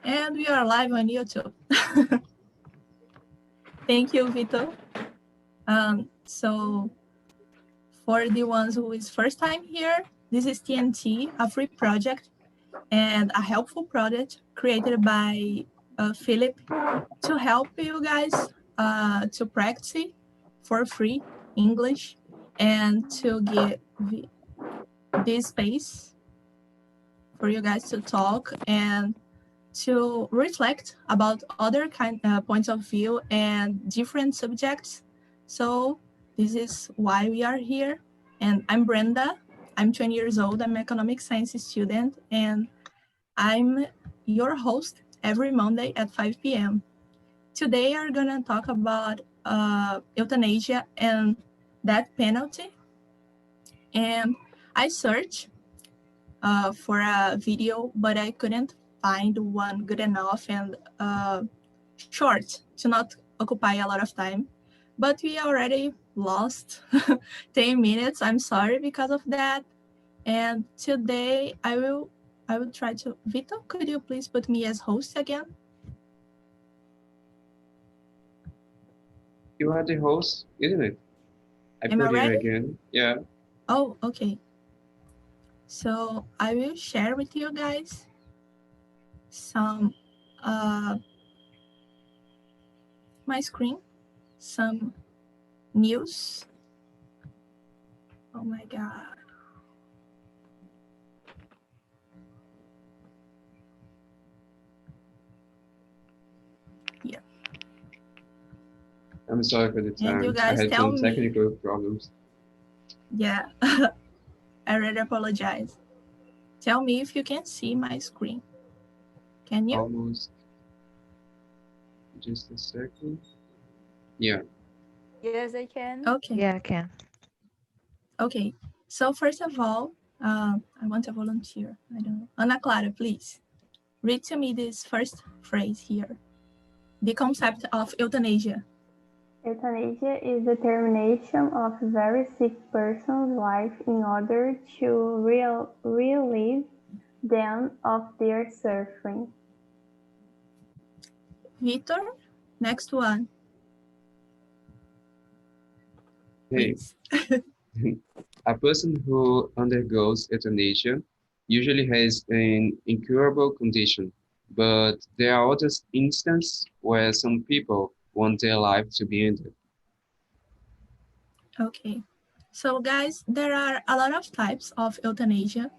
And we are live on YouTube. Thank you, Vito. So for the ones who is first time here, this is TNT, a free project and a helpful project created by Philip to help you guys to practice for free English and to give this space for you guys to talk and to reflect about other points of view and different subjects. So this is why we are here. And I'm Brenda. I'm 20 years old. I'm an economic science student, and I'm your host every Monday at 5 p.m. Today, we're gonna talk about euthanasia and death penalty. And I searched for a video, but I couldn't find one good enough and short to not occupy a lot of time. But we already lost 10 minutes. I'm sorry because of that. And today I will try to. Vito, could you please put me as host again? You are the host, isn't it? Am I put you ready? again. Yeah. Oh, okay. So I will share with you guys some my screen, some news. Oh my God. Yeah. I'm sorry for the time. And you I guys had tell some me. technical problems. Yeah. I really apologize. Tell me if you can see my screen. Can you? Almost. Just a second. Yeah. Yes, I can. Okay. Yeah, I can. Okay. So first of all, I want a volunteer. I don't know. Ana Clara, please read to me this first phrase here. The concept of euthanasia. Euthanasia is the termination of a very sick person's life in order to relieve them of their suffering. Victor, next one. Hey. Please. A person who undergoes euthanasia usually has an incurable condition, but there are other instances where some people want their life to be ended. Okay. So guys, there are a lot of types of euthanasia,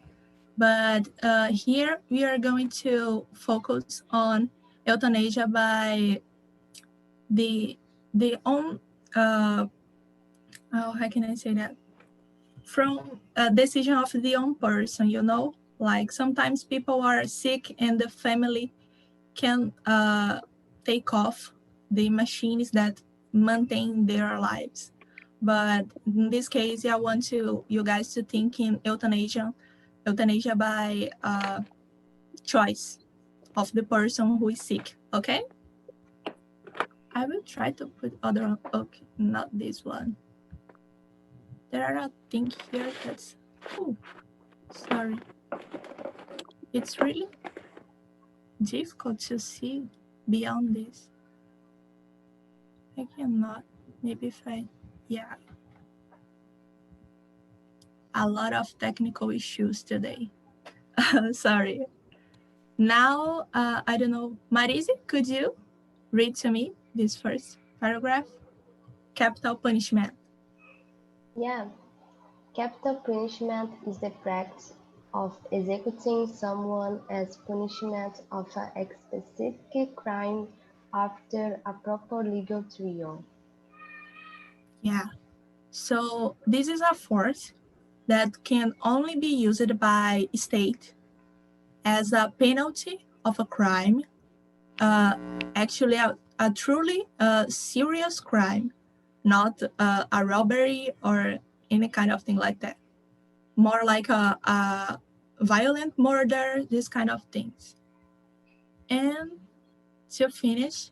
but here we are going to focus on euthanasia by the own how can I say that? From a decision of the own person, you know? Like sometimes people are sick and the family can take off the machines that maintain their lives. But in this case, I want you guys to think in euthanasia by choice of the person who is sick, okay? I will try to put other, okay, not this one. There are a thing here that's, oh, sorry. It's really difficult to see beyond this. I cannot, maybe if I, yeah. A lot of technical issues today. Sorry. Now, I don't know, Marise, could you read to me this first paragraph? Capital punishment. Yeah. Capital punishment is the practice of executing someone as punishment of a specific crime after a proper legal trial. Yeah. So this is a force that can only be used by state as a penalty of a crime, actually a truly serious crime, not a robbery or any kind of thing like that. More like a violent murder, this kind of things. And to finish,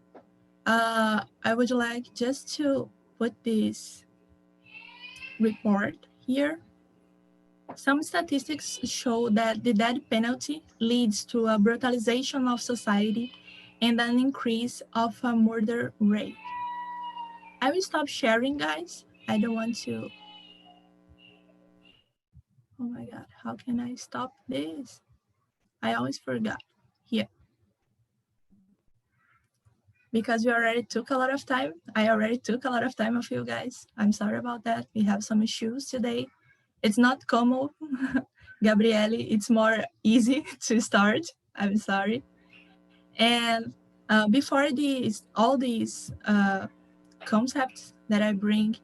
I would like just to put this report here. Some statistics show that the death penalty leads to a brutalization of society and an increase of a murder rate. I will stop sharing, guys. I don't want to. Oh my God, how can I stop this? I always forgot. Here. Because we already took a lot of time. I already took a lot of time of you guys. I'm sorry about that. We have some issues today. It's not como, Gabriele, it's more easy to start. I'm sorry. And before all these concepts that I bring,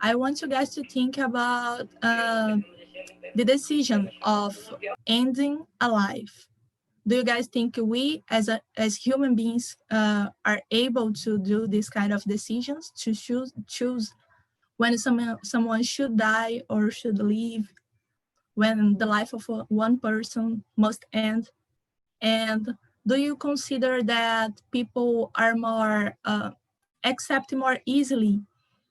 I want you guys to think about the decision of ending a life. Do you guys think we as human beings are able to do this kind of decisions, to choose when someone should die or should live, when the life of one person must end? And do you consider that people are more accept more easily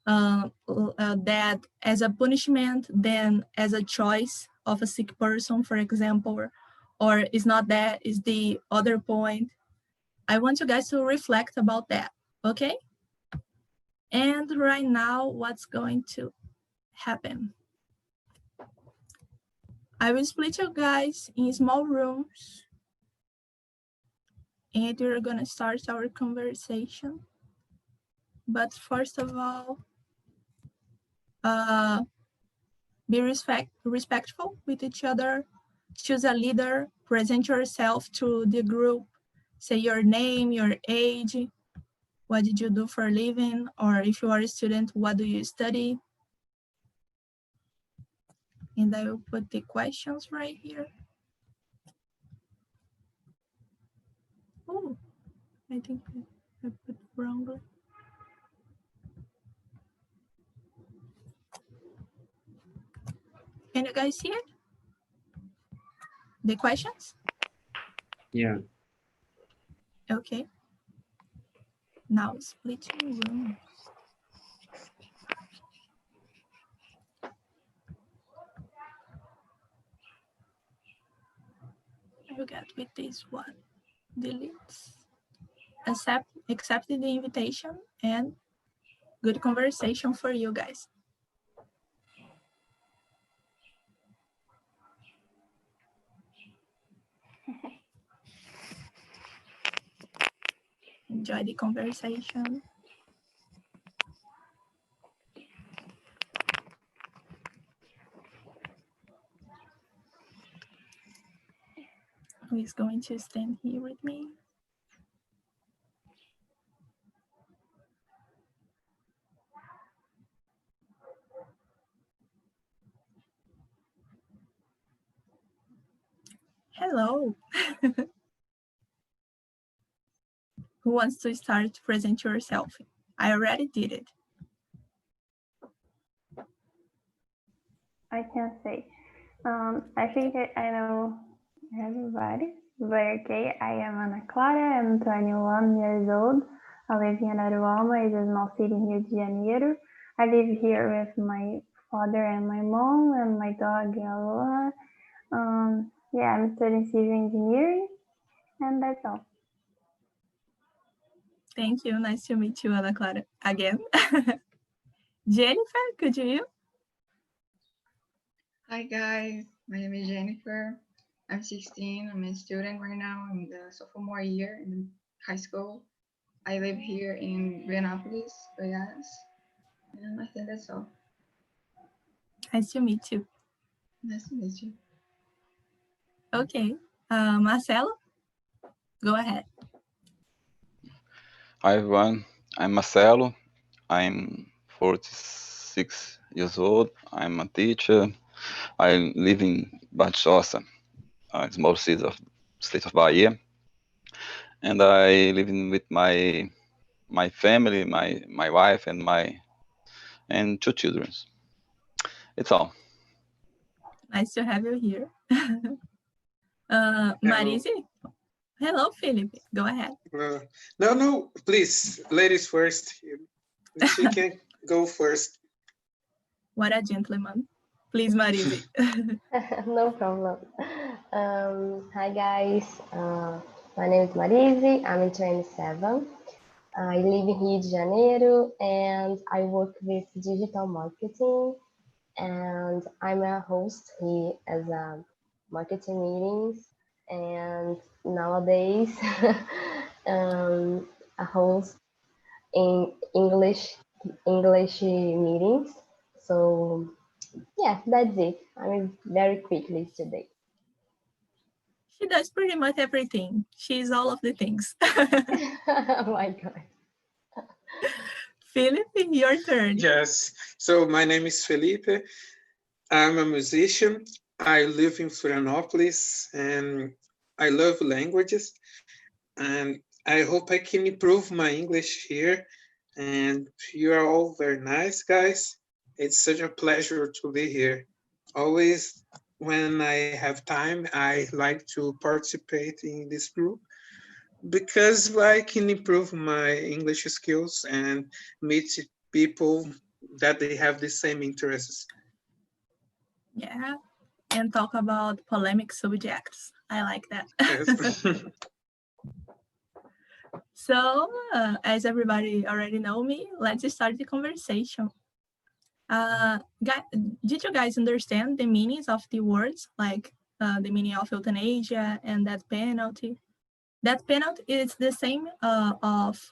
that as a punishment than as a choice of a sick person, for example, or is not that, is the other point? I want you guys to reflect about that, okay? And right now, what's going to happen? I will split you guys in small rooms, and we're gonna start our conversation. But first of all, be respectful with each other. Choose a leader, present yourself to the group, say your name, your age, what did you do for a living, or if you are a student, what do you study? And I will put the questions right here. Oh, I think I put wrongly. Can you guys see it? The questions? Yeah. Okay. Now splitting rooms. I will get with this one. Deletes. Accepted the invitation, and good conversation for you guys. Enjoy the conversation. Who is going to stand here with me? Hello. Who wants to start to present yourself? I already did it. I can say. I think I know everybody, but okay, I am Ana Clara, I'm 21 years old. I live in Araruama, it's a small city in Rio de Janeiro. I live here with my father and my mom and my dog, Aloha. Yeah, I'm studying civil engineering, and that's all. Thank you. Nice to meet you, Ana Clara, again. Jennifer, could you? Hi guys, my name is Jennifer. I'm 16. I'm a student right now in the sophomore year in high school. I live here in Vianópolis, Goiás, and I think that's all. Nice to meet you. Nice to meet you. Okay. Marcelo, go ahead. Hi everyone, I'm Marcelo. I'm 46 years old. I'm a teacher. I live in Baixosa, a small city of state of Bahia, and I live with my family, my wife, and 2 children. It's all. Nice to have you here. Marise. Hello, Felipe. Go ahead. No, please, ladies first. She can go first. What a gentleman. Please, Marise. No problem. Hi guys, my name is Marise, I'm 27. I live in Rio de Janeiro and I work with digital marketing, and I'm a host here as a marketing meetings, and nowadays a host in English meetings. So yeah, that's it. I mean, very quickly today. She does pretty much everything. She's all of the things. Oh my God. Philip, your turn. Yes. So my name is Felipe. I'm a musician. I live in Florianopolis and I love languages. And I hope I can improve my English here. And you are all very nice, guys. It's such a pleasure to be here. Always, when I have time, I like to participate in this group because I can improve my English skills and meet people that they have the same interests. Yeah, and talk about polemic subjects. I like that. Yes. So, as everybody already know me, let's start the conversation. Did you guys understand the meanings of the words, like the meaning of euthanasia and death penalty? Death penalty is the same of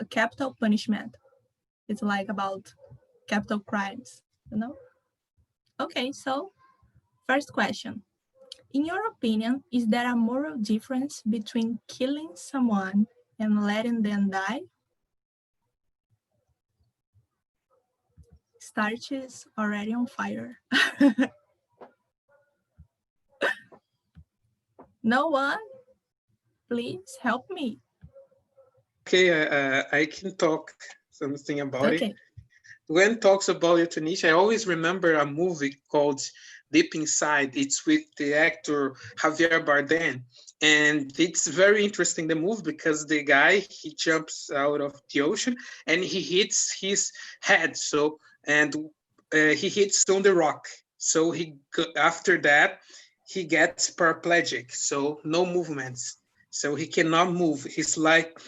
capital punishment. It's like about capital crimes, you know? Okay, so first question. In your opinion, is there a moral difference between killing someone and letting them die? Starch is already on fire. No one? Please help me. Okay, I can talk something about it. Okay. When talks about euthanasia, I always remember a movie called Deep Inside. It's with the actor Javier Bardem. And it's very interesting, the movie, because the guy, he jumps out of the ocean and he hits his head. So, and he hits on the rock. So after that, he gets paraplegic. So no movements. So he cannot move. He's like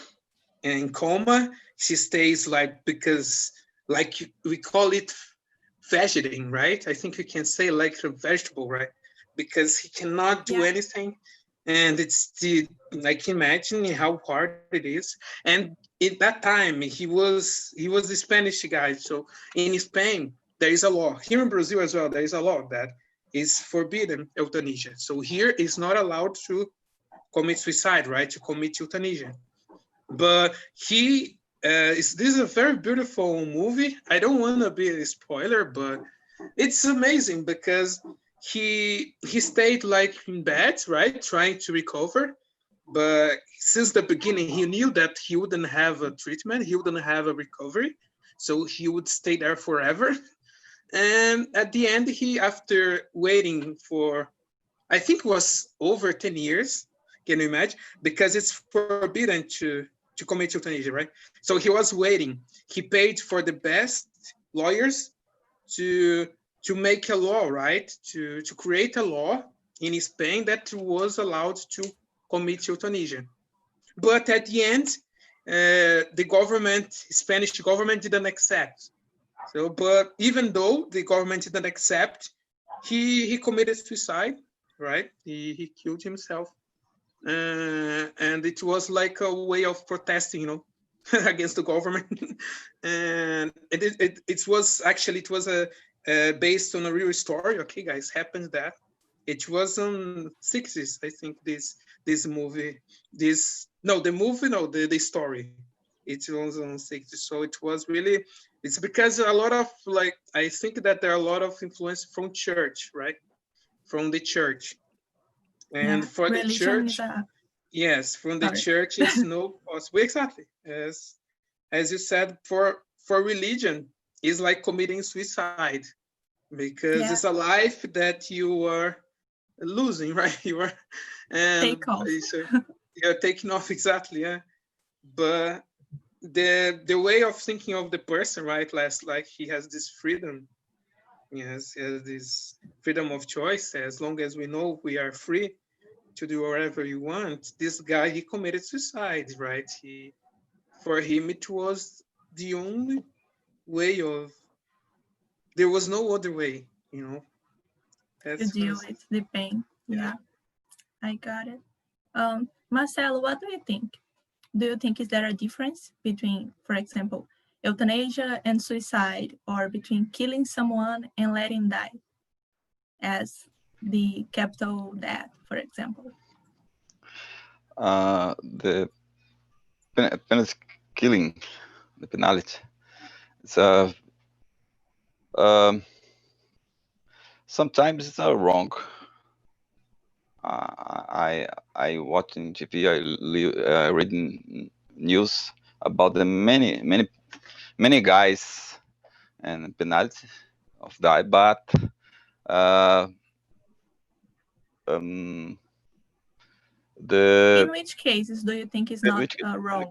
in coma. She stays like, because like we call it vegeting, right? I think you can say like a vegetable, right? Because he cannot do anything. And it's I can imagine how hard it is. And at that time he was a Spanish guy. So in Spain, there is a law. Here in Brazil as well, there is a law that is forbidden euthanasia. So here is not allowed to commit suicide, right? To commit euthanasia. But this is a very beautiful movie. I don't want to be a spoiler, but it's amazing because he stayed like in bed, right, trying to recover. But since the beginning, he knew that he wouldn't have a treatment, he wouldn't have a recovery, so he would stay there forever. And at the end, after waiting for, I think it was over 10 years, can you imagine? Because it's forbidden to commit euthanasia, right? So he was waiting. He paid for the best lawyers to make a law, right? To create a law in Spain that was allowed to commit euthanasia. But at the end, the Spanish government didn't accept. So, but even though the government didn't accept, he committed suicide, right? He killed himself. And it was like a way of protesting, against the government. And it was based on a real story. Okay, guys, happened that it was on 60s, I think. The story. It was on 60s, so it was really. It's because a lot of I think that there are a lot of influence from church, right? From the church. And for the church, yes, from the church is no possible. Exactly, as you said, for religion is like committing suicide, because it's a life that you are losing, right? You are take off. You're taking off, exactly, yeah. But the way of thinking of the person, right? Like he has this freedom Yes, yes, this freedom of choice. As long as we know we are free to do whatever you want. This guy, he committed suicide, right? For him, it was the only way of. There was no other way, you know. To That's deal was with the pain. Yeah, I got it. Marcelo, what do you think? Do you think is there a difference between, for example, euthanasia and suicide, or between killing someone and letting die, as the capital death, for example? The penalty killing, the penalty. It's um, sometimes it's wrong. I watching TV. Reading news about the many guys and penalty of die, but uh, um, In the which cases do you think is in not which wrong?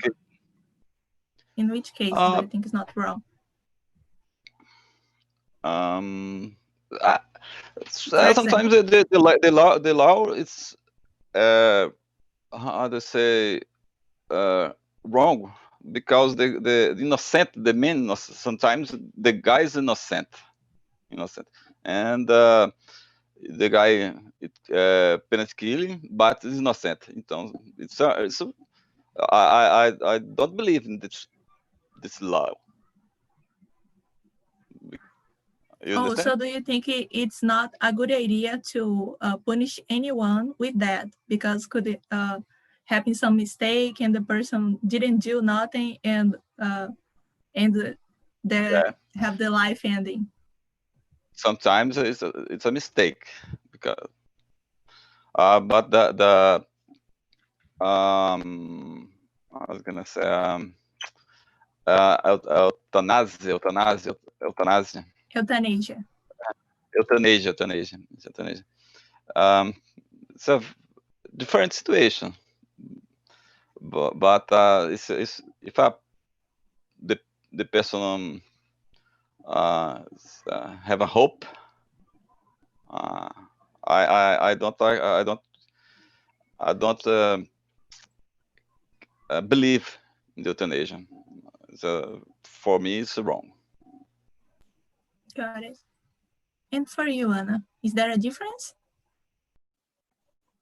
In which cases do uh, you think is not wrong? um, For sometimes example, the law is how to say wrong, because the innocent, the men sometimes the guy is innocent, and the guy penalty killing, but is innocent. Então, I don't believe in this law. You oh, understand? so do you think it's not a good idea to punish anyone with that, because could it happen some mistake and the person didn't do nothing, and they Yeah. have the life ending? Sometimes it's a mistake, because but I was gonna say euthanasia, Euthanasia. euthanasia. It's a different situation, but it's if the the person have a hope. Uh, I don't believe in the euthanasia. So for me, it's wrong. Got it. And for you, Anna, is there a difference?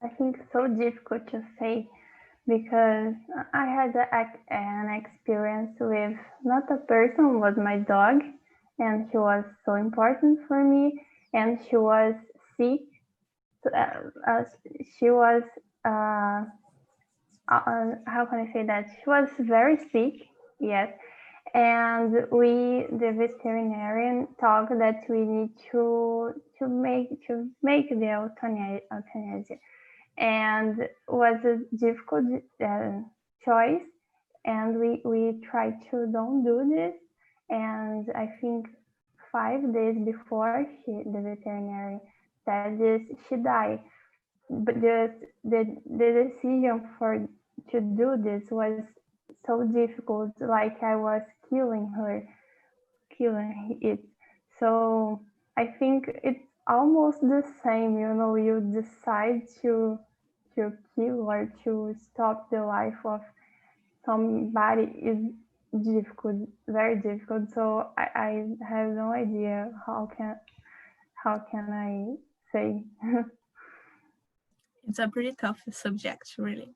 I think so difficult to say, because I had an experience with not a person, was my dog, and she was so important for me, and she was sick. She was how can I say that? She was very sick, yes. And the veterinarian talked that we need to make the euthanasia, and was a difficult choice. And we tried to don't do this, and I think 5 days before the veterinarian said this, she died. But the decision to do this was so difficult, like I was killing it. So I think it's almost the same, you decide to kill or to stop the life of somebody is difficult, very difficult. So I have no idea how can I say. It's a pretty tough subject, really.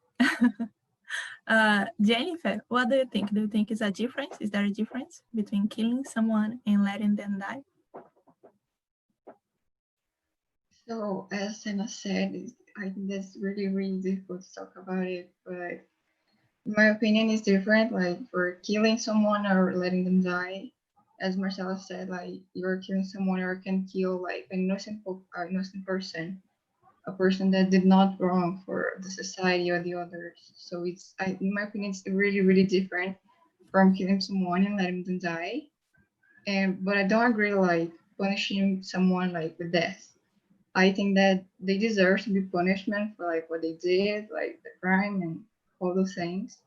Jennifer, what do you think? Do you think is a difference? Is there a difference between killing someone and letting them die? So as Senna said, I think that's really, really difficult to talk about it, but my opinion is different. Like for killing someone or letting them die, as Marcelo said, like you're killing someone or can kill like an innocent person, a person that did not wrong for the society or the others. So in my opinion, it's really, really different from killing someone and letting them die. And but I don't agree like punishing someone like with death. I think that they deserve to be punishment for like what they did, like the crime and all those things.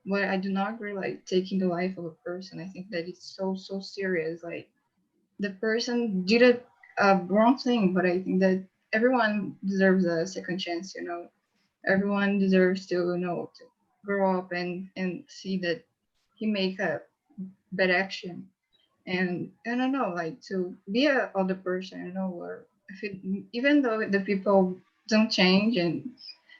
But I do not agree like taking the life of a person. I think that it's so serious. Like the person did a wrong thing, but I think that everyone deserves a second chance, you know. Everyone deserves to, you know, to grow up and see that he make a bad action. And I don't know, like to be a other person, you know, or if it, even though the people don't change and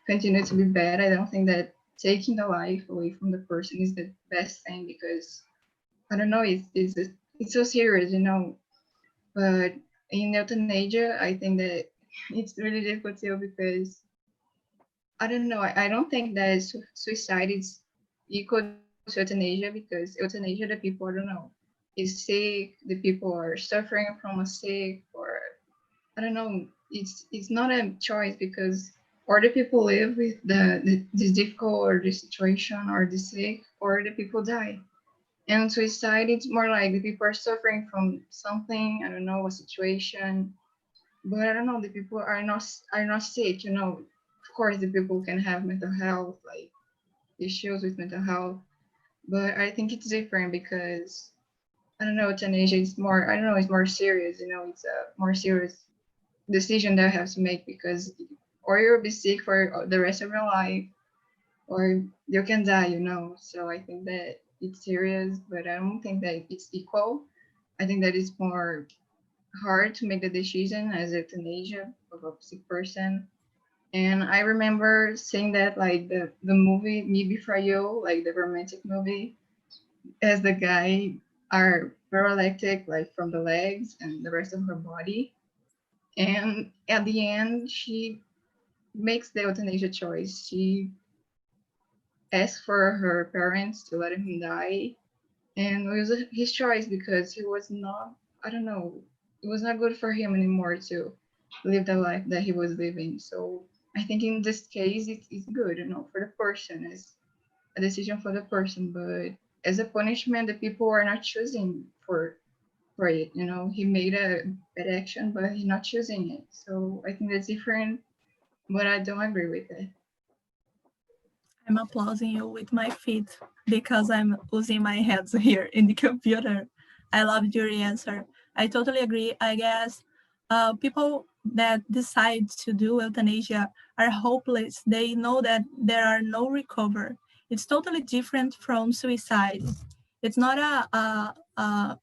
continue to be bad, I don't think that taking the life away from the person is the best thing because I don't know, it's so serious, you know. But in euthanasia, I think that it's really difficult too because I don't know. I don't think that suicide is equal to euthanasia because euthanasia, the people, I don't know, is sick. The people are suffering from a sick, or I don't know. It's not a choice because or the people live with the this difficult or the situation or the sick, or the people die. And suicide, it's more like the people are suffering from something. I don't know, a situation, but I don't know. The people are not sick. You know, of course, the people can have mental health like issues with mental health, but I think it's different because I don't know. Euthanasia is more. I don't know. It's more serious. You know, it's a more serious decision that I have to make because or you'll be sick for the rest of your life, or you can die. You know, so I think that it's serious, but I don't think that it's equal. I think that it's more hard to make the decision as euthanasia of a sick person. And I remember seeing that like the movie Me Before You, like the romantic movie, as the guy are paralytic like from the legs and the rest of her body. And at the end she makes the euthanasia choice. She asks for her parents to let him die. And it was his choice because he was not, I don't know, it was not good for him anymore to live the life that he was living. So I think in this case, it's good, you know, for the person. It's a decision for the person. But as a punishment, the people are not choosing for it. You know, he made a bad action, but he's not choosing it. So I think that's different, but I don't agree with it. I'm applauding you with my feet because I'm using my hands here in the computer. I loved your answer. I totally agree. I guess people that decide to do euthanasia are hopeless. They know that there are no recover. It's totally different from suicide. It's not a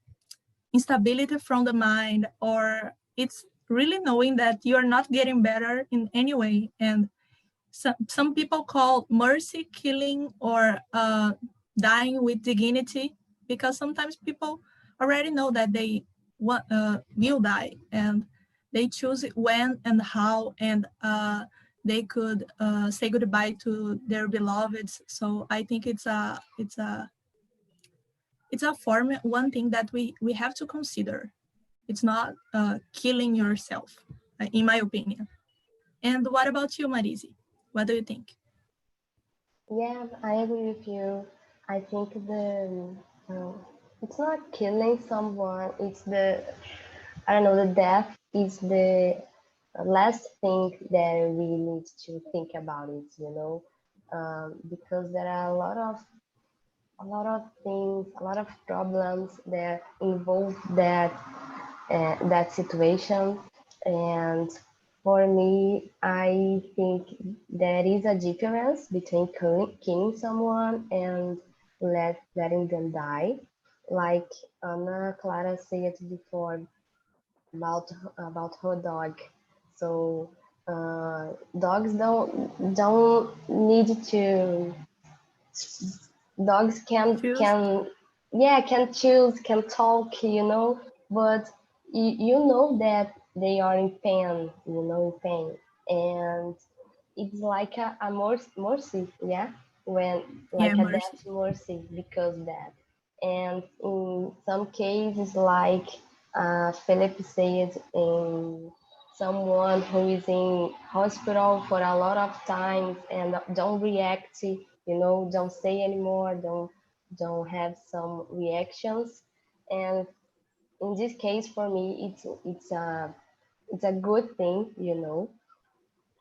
instability from the mind, or it's really knowing that you are not getting better in any way. And some people call mercy killing or dying with dignity because sometimes people already know that they will die and they choose when and how, and they could say goodbye to their beloveds. So I think it's a form, one thing that we have to consider. It's not killing yourself, in my opinion. And what about you, Marisi? What do you think? Yeah, I agree with you. I think uh, it's not killing someone. It's I don't know, the death is the last thing that we need to think about it, you know, because there are a lot of things, a lot of problems that involve that situation. And for me, I think there is a difference between killing someone and letting them die. Like Ana Clara said before about her dog. So dogs don't need to. Dogs Choose. can yeah, can choose, can talk, you know, but you know that they are in pain, you know, in pain. And it's like a mercy, yeah, when Yeah, like a mercy. death mercy because that. And in some cases, like Philip said, in someone who is in hospital for a lot of times and don't react, you know, don't say anymore, don't have some reactions. And in this case, for me, it's a good thing, you know.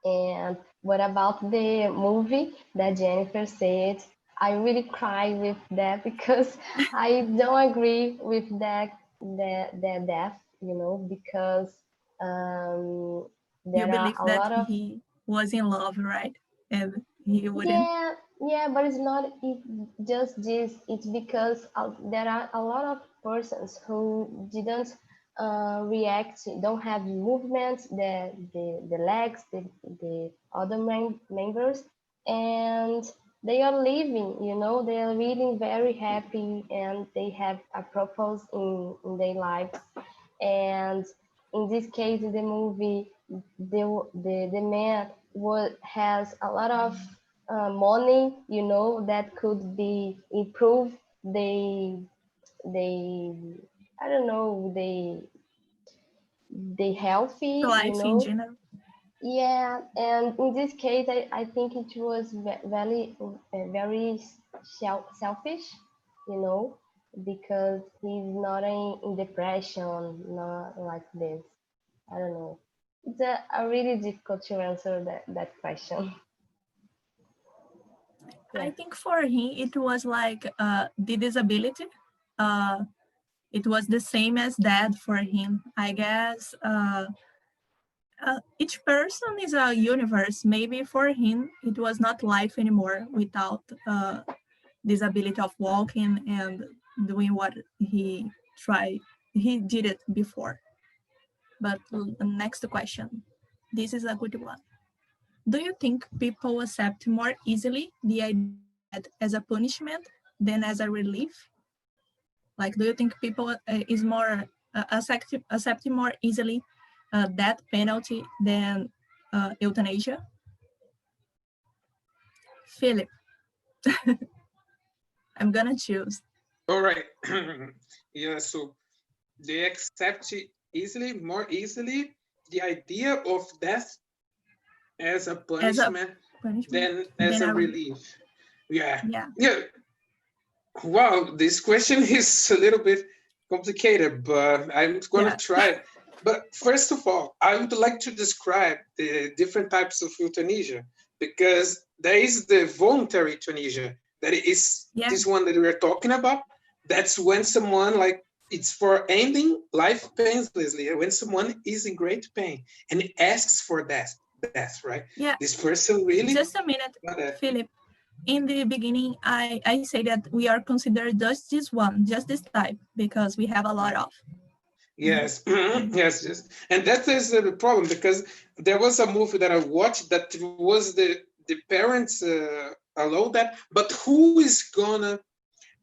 And what about the movie that Jennifer said? I really cry with that because I don't agree with that death, you know, because You There are believe a that lot of he was in love, right? And he wouldn't. yeah, but it's not just this. It's because there are a lot of persons who didn't react, don't have movements, the legs, the other members, and they are living. You know, they are really very happy, and they have a purpose in their lives. And in this case, in the movie, the man has a lot of money, you know, that could be improved. They I don't know, they healthy, you Life in know. general. Yeah, and in this case, I think it was very selfish, you know, because he's not in depression, not like this. I don't know. It's a really difficult to answer that question. I Yeah. think for him it was like the disability. Uh, it was the same as that for him. I guess each person is a universe. Maybe for him it was not life anymore without disability of walking and doing what he tried. He did it before. But next question. This is a good one. Do you think people accept more easily the idea of death as a punishment than as a relief? Like, do you think people is more accepting more easily death penalty than euthanasia? Philip, I'm gonna choose. All right. Yeah, so they accept more easily the idea of death as a As a punishment punishment than as than a a relief. relief. Yeah. Yeah. Yeah. Wow, this question is a little bit complicated, but I'm going to try. But first of all, I would like to describe the different types of euthanasia, because there is the voluntary euthanasia, that is this one that we're talking about. That's when someone, like, it's for ending life painlessly, when someone is in great pain and asks for death, right? Yeah. This person really. Just a minute, Philip. In the beginning, I say that we are considered just this one, just this type, because we have a lot of. Yes, yes. And that is the problem, because there was a movie that I watched that was the parents allow that, but who is gonna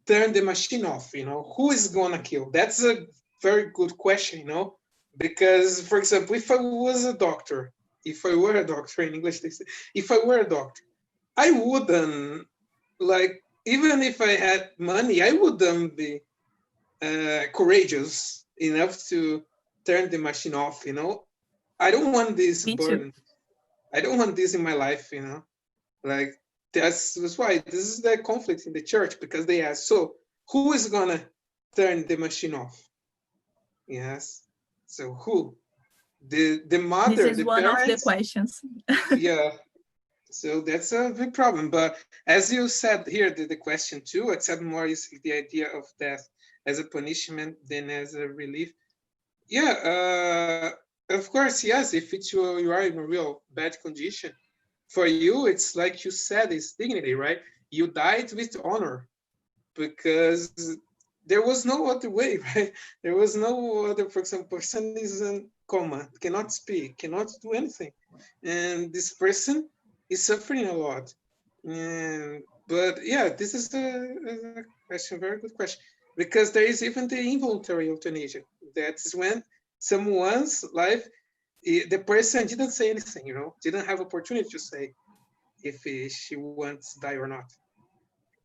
turn the machine off? You know, who is gonna kill? That's a very good question, you know, because, for example, if I was a doctor, if I were a doctor in English, they say, if I were a doctor, I wouldn't, like, even if I had money, I wouldn't be courageous enough to turn the machine off, you know. I don't want this burden. I don't want this in my life, you know. Like, that's why this is the conflict in the church, because they ask, so who is gonna turn the machine off? Yes. So who? The mother, this is the one parents? Of the questions. Yeah. So that's a big problem. But as you said here, the question too, accept more is the idea of death as a punishment than as a relief. Yeah, of course, yes. If it's you are in a real bad condition, for you, it's like you said, it's dignity, right? You died with honor, because there was no other way, right? There was no other. For example, person is in coma, cannot speak, cannot do anything, and this person is suffering a lot. But yeah, this is a question, very good question, because there is even the involuntary euthanasia. That's when someone's life, the person didn't say anything, you know, didn't have opportunity to say if she wants to die or not,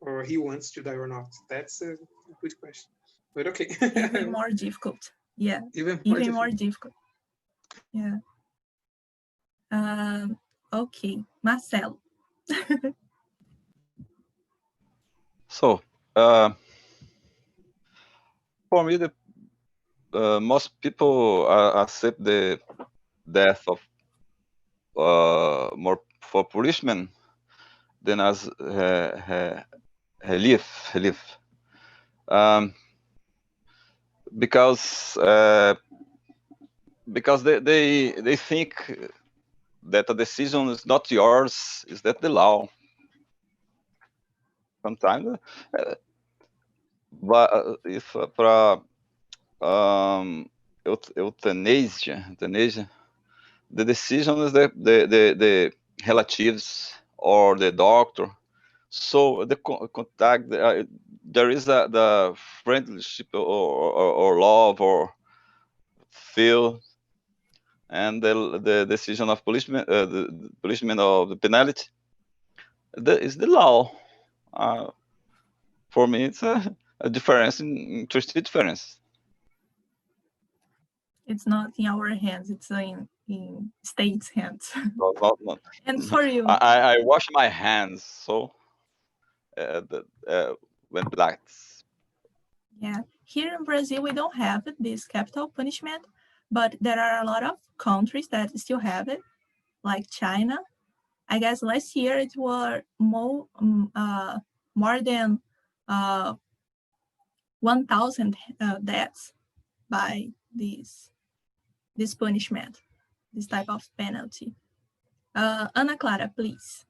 or he wants to die or not. That's a good question. But okay. Even more difficult. Yeah. Even more difficult. Yeah. Okay, Marcelo. So, for me, the most people accept the death of more for policemen than as relief. Because because they think that a decision is not yours, is that the law. Sometimes, if para euthanasia, the decision is the relatives or the doctor. So the contact, there is the friendship or love or feel, and the decision of policeman, the policeman of the penalty, is the law. For me, it's a difference, interesting difference. It's not in our hands, it's in state's hands. Not. And for you, I wash my hands, so when black. yeah, here in Brazil, we don't have this capital punishment, but there are a lot of countries that still have it, like China. I guess last year it were more than 1,000 deaths by this punishment, this type of penalty. Ana Clara, please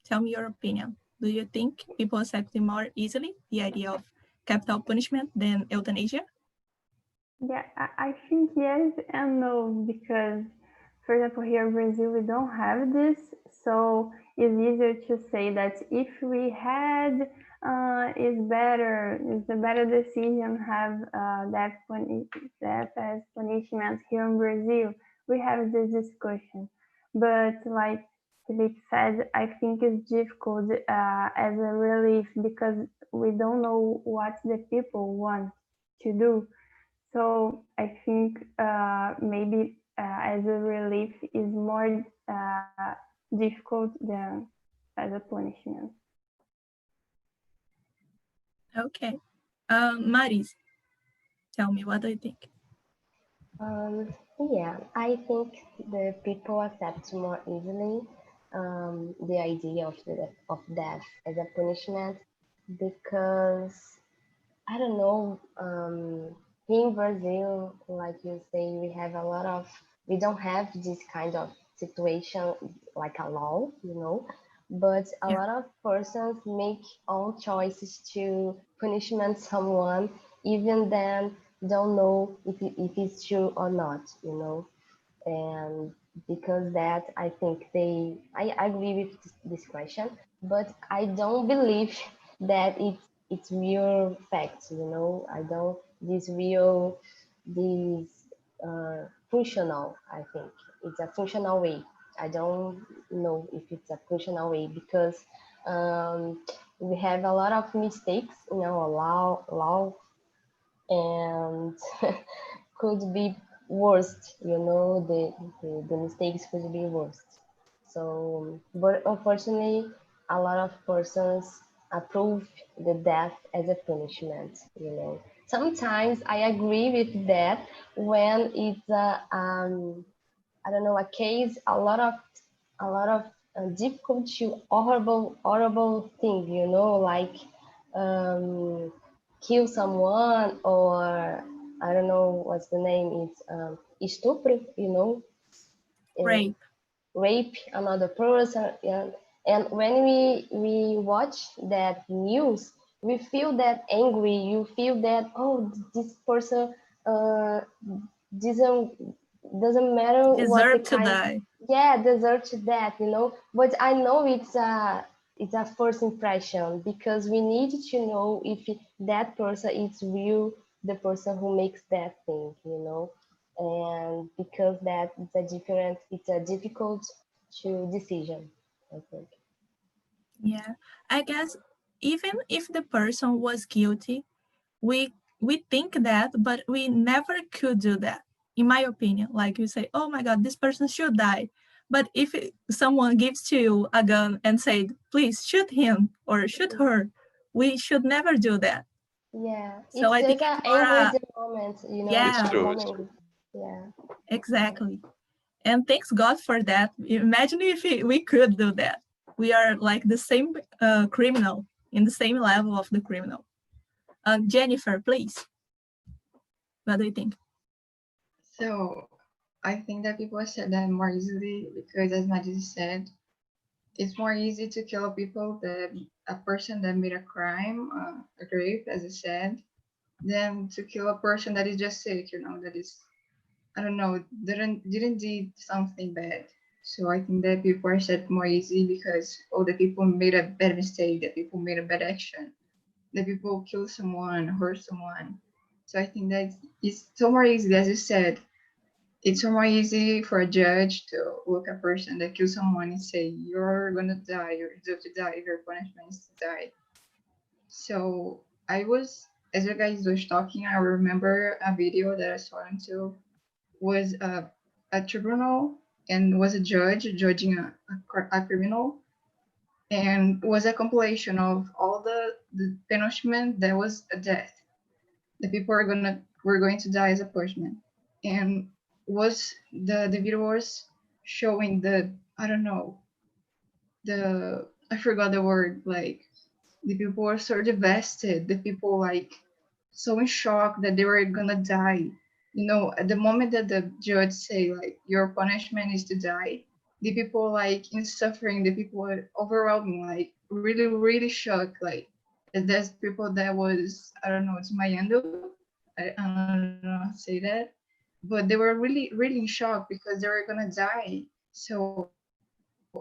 tell me your opinion. Do you think people accept more easily the idea of capital punishment than euthanasia? Yeah, I think yes and no, because, for example, here in Brazil, we don't have this, so it's easier to say that if we had, it's a better decision have death as punishment here in Brazil. We have this discussion, but like Felipe said, I think it's difficult as a relief because we don't know what the people want to do. So I think maybe as a relief is more difficult than as a punishment. Okay. Maris, tell me, what do you think? Yeah, I think the people accept more easily the idea of death as a punishment because I don't know. Here in Brazil, like you say, we don't have this kind of situation like a law, but a Yeah. lot of persons make own choices to punishment someone, even then don't know if it's true or not, and because that I think I agree with this question, but I don't believe that it's real facts, I don't this functional. I think it's a functional way. I don't know if it's a functional way because we have a lot of mistakes in our law and could be worst, the mistakes could be worst. So, but unfortunately, a lot of persons approve the death as a punishment. Sometimes I agree with that when it's I don't know, a case, a lot of difficult to horrible thing, like um, kill someone or I don't know what's the name. It's estupro, Rape. rape another person. And when we watch that news, we feel that angry. You feel that this person uh, doesn't doesn't matter what the Deserve to kind, die. yeah, deserve to that, but I know it's a first impression because we need to know if that person is real, the person who makes that thing, and because that it's a difficult to decision, I think. Yeah. I guess even if the person was guilty, we think that, but we never could do that, in my opinion. Like you say, oh my God, this person should die. But if someone gives to you a gun and said, please shoot him or shoot her, we should never do that. Yeah, So it's I think just it's an more angry moment, It's yeah, a true. It's moment. true. Yeah. exactly. And thanks God for that. Imagine if we could do that. We are like the same criminal, in the same level of the criminal. Jennifer, please. What do you think? So I think that people accept that more easily because, as Madison said, it's more easy to kill people that a person that made a crime, a rape, as I said, than to kill a person that is just sick. You know, that is, I don't know, didn't did something bad. So I think that people are set more easy because the people made a bad mistake, that people made a bad action, that people kill someone, hurt someone. So I think that it's so more easy, as you said, it's so more easy for a judge to look at a person that kills someone and say, you're gonna die, you deserve to die, your punishment is to die. So I was, as you guys was talking, I remember a video that I saw into was a tribunal and was a judge judging a criminal, and was a compilation of all the punishment that was a death. The people were going to die as a punishment, and was the video was showing the, I don't know, the, I forgot the word, like the people were so devastated, the people like so in shock that they were gonna die. You know, at the moment that the judge say like your punishment is to die, the people like in suffering, the people were overwhelming, like really shocked. Like there's people that was, I don't know, it's Mayando, I don't know how to say that, but they were really in shock because they were gonna die. So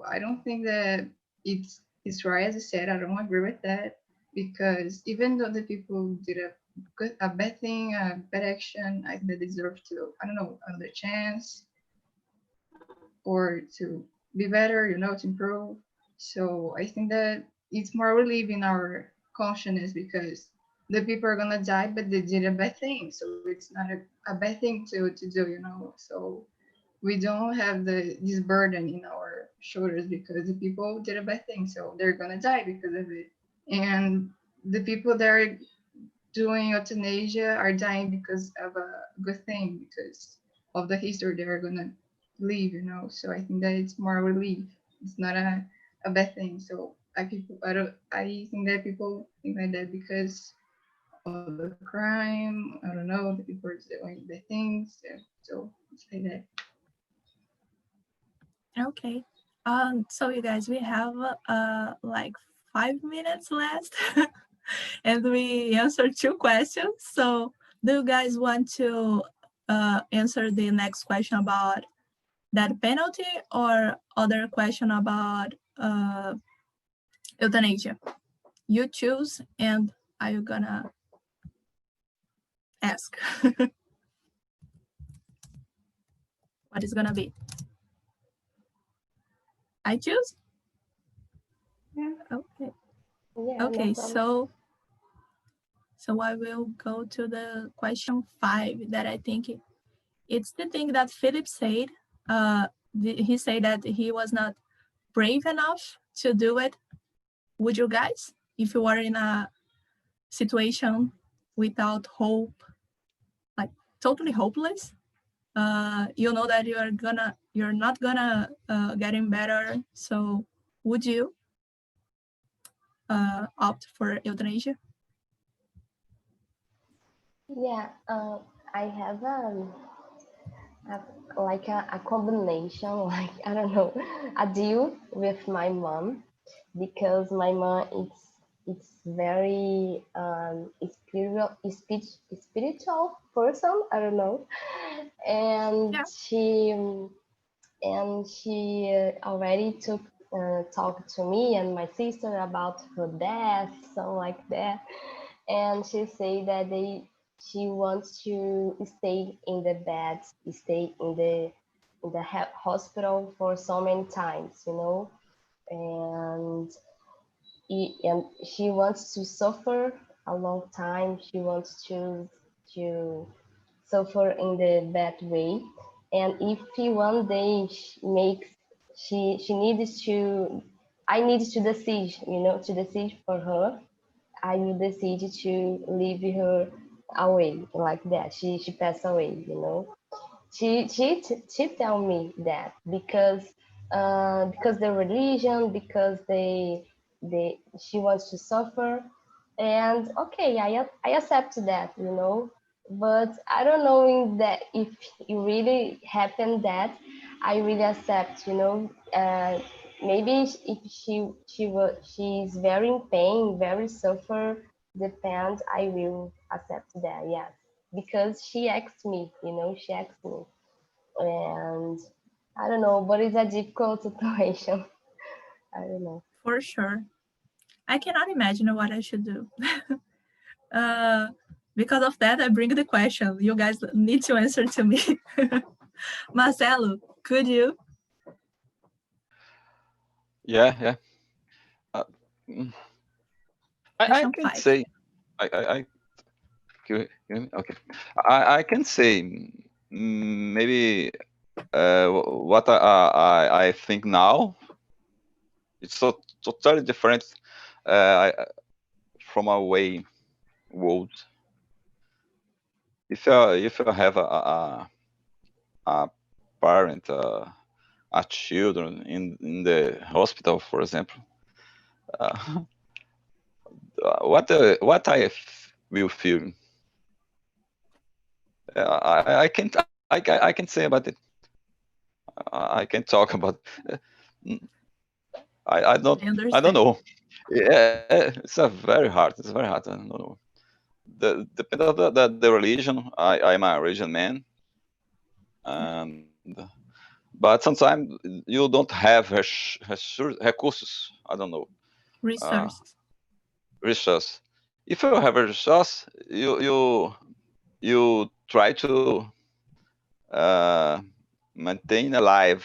I don't think that it's right, as I said. I don't agree with that because even though the people did a bad thing, a bad action, I think they deserve to, I don't know, another chance or to be better, you know, to improve. So I think that it's more relief in our consciousness because the people are gonna die, but they did a bad thing. So it's not a bad thing to do, you know. So we don't have this burden in our shoulders because the people did a bad thing, so they're gonna die because of it. And the people that are doing euthanasia are dying because of a good thing, because of the history they're gonna leave, you know. So I think that it's more relief. It's not a bad thing. So I think that people think like that because of the crime. I don't know, the people are doing bad things. So it's like that. Okay. So you guys, we have like 5 minutes left, and we answered 2 questions. So do you guys want to answer the next question about that penalty or other question about euthanasia? You choose, and are you gonna ask? What is gonna be? I choose? Yeah. Okay. Yeah, no Okay, problem. so I will go to the question 5 that I think it's the thing that Philip said. He said that he was not brave enough to do it. Would you guys, if you are in a situation without hope, like totally hopeless, you know that you're not gonna getting better. So would you opt for euthanasia? Yeah, I have like a combination, like I don't know, a deal with my mom because my mom it's very spiritual person. I don't know, and Yeah. she already talked to me and my sister about her death, something like that, and she said that she wants to stay in the bed, stay in the hospital for so many times, you know, and and she wants to suffer a long time. She wants to suffer in the bad way, and if he one day makes she needs to, I need to decide, you know, to decide for her. I will decide to leave her away like that. She passed away, you know. She tell me that because the religion, because they she wants to suffer, and okay, I accept that, you know. but I don't know in that if it really happened that I really accept, you know. Maybe if she's very in pain, very suffer, depends. I will accept that, yes, because she asked me, you know, she asked me, and I don't know, but it's a difficult situation. I don't know. For sure. I cannot imagine what I should do. uh, because of that, I bring the question. You guys need to answer to me. Marcelo, could you? Yeah. Uh, mm, I Question can 5. say, okay. I can say maybe what I think now. It's so totally different from a way world. If you have a parent, a children in the hospital, for example, uh, what will feel. I can't I can say about it. I can talk about. Mm, I don't I I don't understand. know. Yeah, it's a very hard. It's very hard. I don't know. Depend of the religion. I'm a religion man, and but sometimes you don't have recursos. I don't know. Uh, Resources. resource. If you have a resource, you try to uh, maintain alive.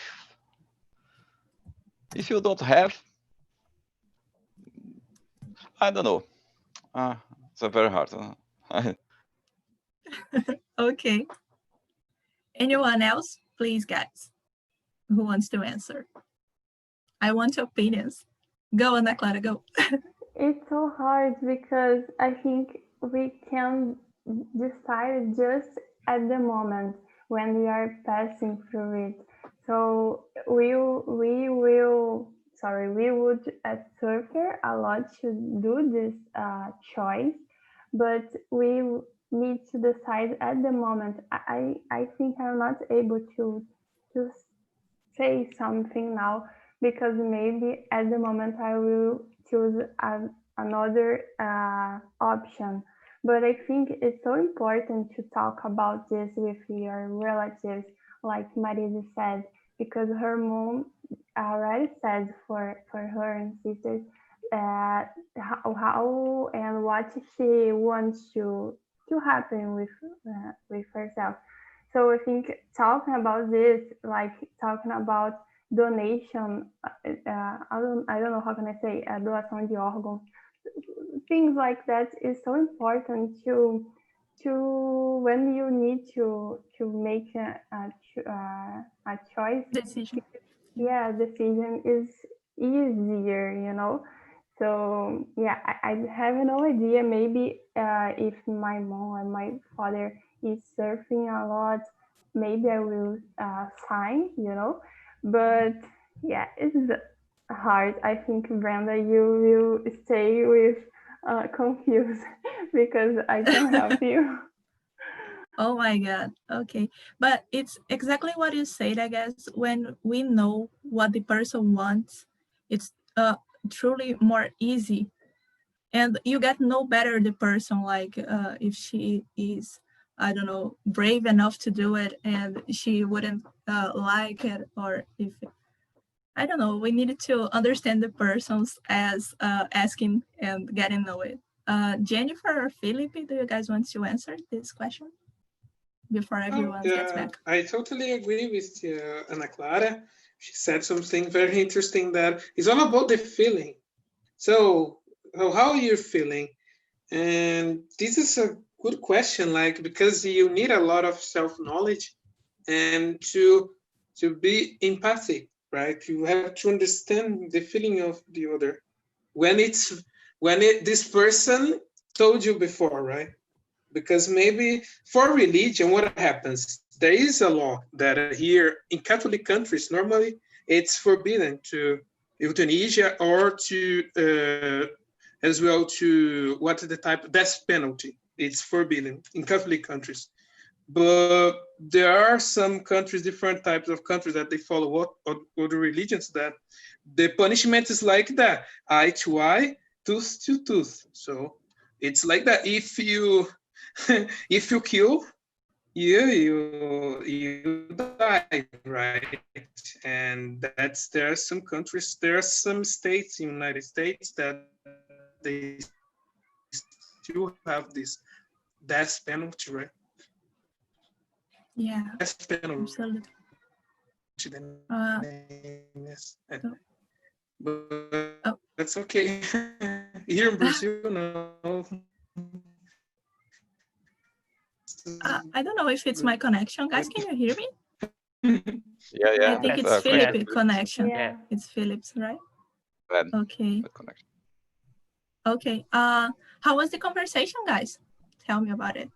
If you don't have, I don't know. It's a very hard. Okay. Anyone else? Please, guys. Who wants to answer? I want opinions. Go, Ana Clara, go. It's so hard because I think we can decide just at the moment when we are passing through it. So we would suffer a lot to do this choice, but we need to decide at the moment. I think I'm not able to say something now because maybe at the moment I will choose another option. But I think it's so important to talk about this with your relatives, like Marisa said, because her mom already said for her and sisters how and what she wants to happen with herself. So I think talking about this, like talking about donation, I don't know how can I say, doação de órgãos, things like that is so important to when you need to make a choice. Decision. Yeah, decision is easier, you know. So yeah, I have no idea. Maybe if my mom and my father is surfing a lot, maybe I will sign, you know. But yeah, it's hard. I think Brenda, you will stay with confused because I can help you. Oh my God. Okay. But it's exactly what you said, I guess. When we know what the person wants, it's truly more easy. And you get no better the person, like if she is, I don't know, brave enough to do it and she wouldn't like it, or if, I don't know, we needed to understand the persons as asking and getting to know it. Jennifer or Felipe, do you guys want to answer this question before everyone gets back? I totally agree with Ana Clara. She said something very interesting that is all about the feeling. So, how are you feeling? And this is a good question, like because you need a lot of self-knowledge and to be empathic, right? You have to understand the feeling of the other when this person told you before, right? Because maybe for religion, what happens? There is a law that here in Catholic countries, normally it's forbidden to euthanasia or to as well to what is the type death penalty it's 4 billion in Catholic countries. But there are some countries, different types of countries that they follow what other religions that the punishment is like that, eye to eye, tooth to tooth. So it's like that. If you if you kill, you die, right? And there are some countries, there are some states in the United States that they still have this death penalty, right? Yeah, Death penalty. absolutely. The Uh, name is. oh, But oh, that's okay. Here in Brazil, no. I don't know if it's my connection. Guys, can you hear me? Yeah, I yeah. think It's it's connection. Philip connection. Yeah. It's Philip's, right? Bad Okay. connection. Okay. How was the conversation, guys? Tell me about it.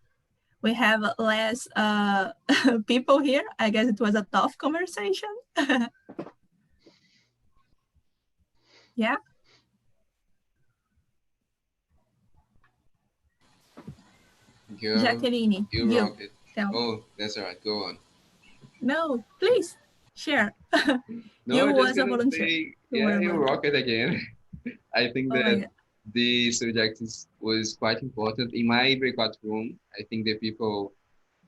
We have less people here. I guess it was a tough conversation. Yeah. Girl, Jacqueline, you rock it. tell me. Oh, that's all right. Go on. No, please share. No, You I'm was just a gonna volunteer. say, You were yeah, a you volunteer. rock it again. I think Oh my that God. the subject was quite important. In my breakout room, I think the people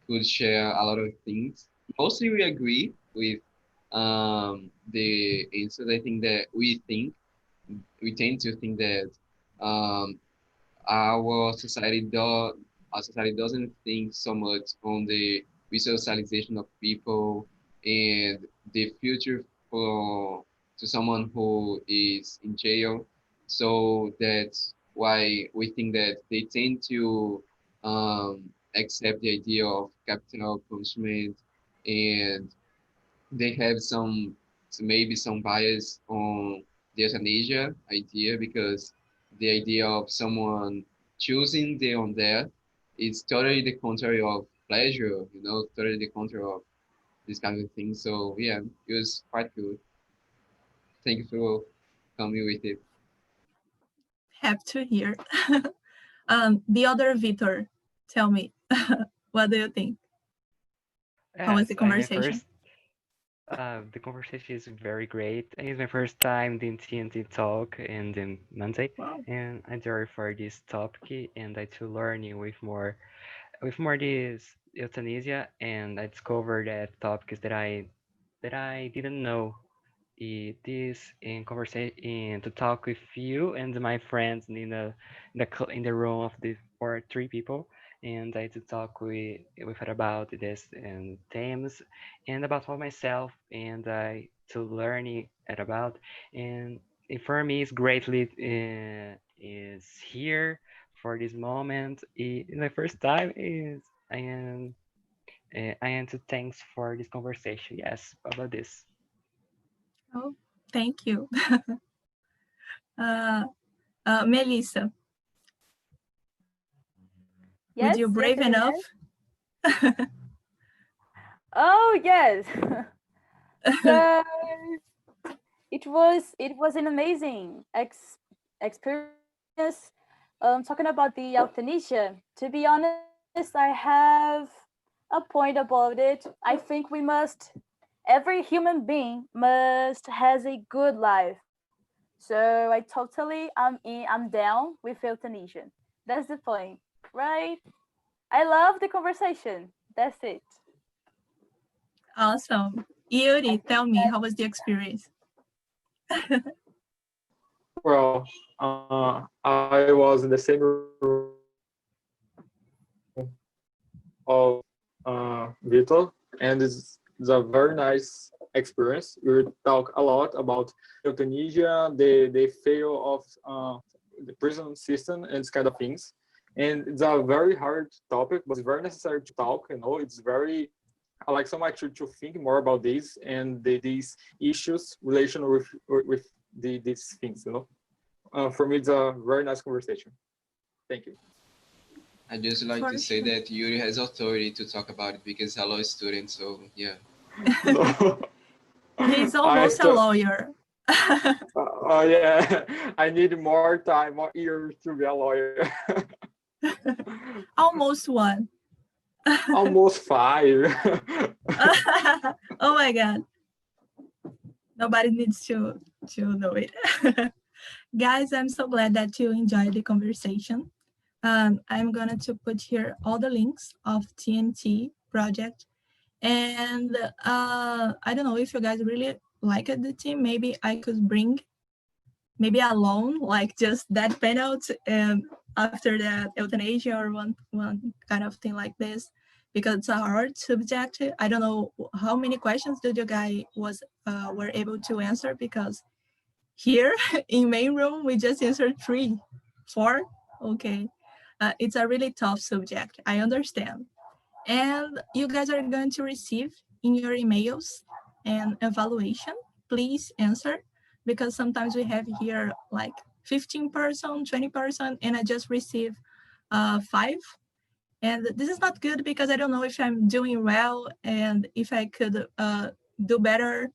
could share a lot of things. Mostly we agree with the answers. I think that we tend to think that um, our society doesn't think so much on the resocialization of people and the future for to someone who is in jail. So that's why we think that they tend to accept the idea of capital punishment, and they have maybe some bias on the euthanasia idea, because the idea of someone choosing their own death is totally the contrary of pleasure, totally the contrary of this kind of thing. So yeah, it was quite good. Thank you for coming with it. Have to hear. The other Vitor, tell me, what do you think? How was Yes, the I mean, conversation? the conversation is very great. It's my first time in TNT Talk and in Monday, Wow. and I'm very for this topic, and I to learning with more this euthanasia, and I discovered that topics that I didn't know. This in conversation to talk with you and my friends in the room of the for 3 people, and I to talk with her about this and themes and about for myself, and I to learning it about, and for me it's greatly is here for this moment. The first time is I am to thanks for this conversation. Yes, about this. Oh, thank you. Melissa, would Yes, you yes, brave yes, enough? yes. Oh, yes. So it was an amazing experience. Talking about the euthanasia. To be honest, I have a point about it. I think every human being must has a good life. So I'm down with euthanasia. That's the point, right? I love the conversation. That's it. Awesome. Yuri, tell me, how was the experience? Well, I was in the same room of Vitor, and it's a very nice experience. We talk a lot about euthanasia, the fail of the prison system, and this kind of things. And it's a very hard topic, but it's very necessary to talk. It's very I like so much to think more about this and these issues relation with these things. For me, it's a very nice conversation. Thank you. I just like For to say sure. that Yuri has authority to talk about it because I'm a law student. So yeah. No, He's I almost a still, lawyer. yeah, I need more time, more years to be a lawyer. Almost one. Almost 5. Oh my God. Nobody needs to know it. Guys, I'm so glad that you enjoyed the conversation. I'm going to put here all the links of TNT project. And I don't know if you guys really like the team. Maybe I could bring, maybe alone, like just that penalty and after that euthanasia or one kind of thing like this, because it's a hard subject. I don't know how many questions did you guys were able to answer, because here in main room we just answered 3, 4. Okay, it's a really tough subject, I understand. And you guys are going to receive in your emails an evaluation. Please answer, because sometimes we have here like 15%, 20%, and I just receive 5. And this is not good, because I don't know if I'm doing well and if I could do better.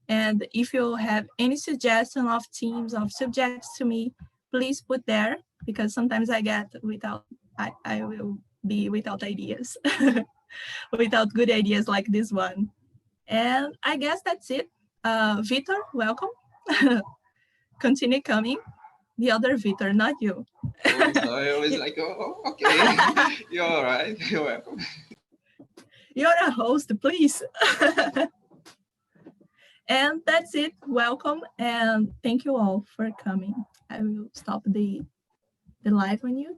And if you have any suggestion of teams, of subjects to me, please put there, because sometimes I get I will be without ideas, without good ideas like this one. And I guess that's it. Victor, welcome. Continue coming. The other Victor, not you. Oh, sorry, I was like, oh, okay. You're all right. You're welcome. You're a host, please. And that's it. Welcome, and thank you all for coming. I will stop the live on YouTube.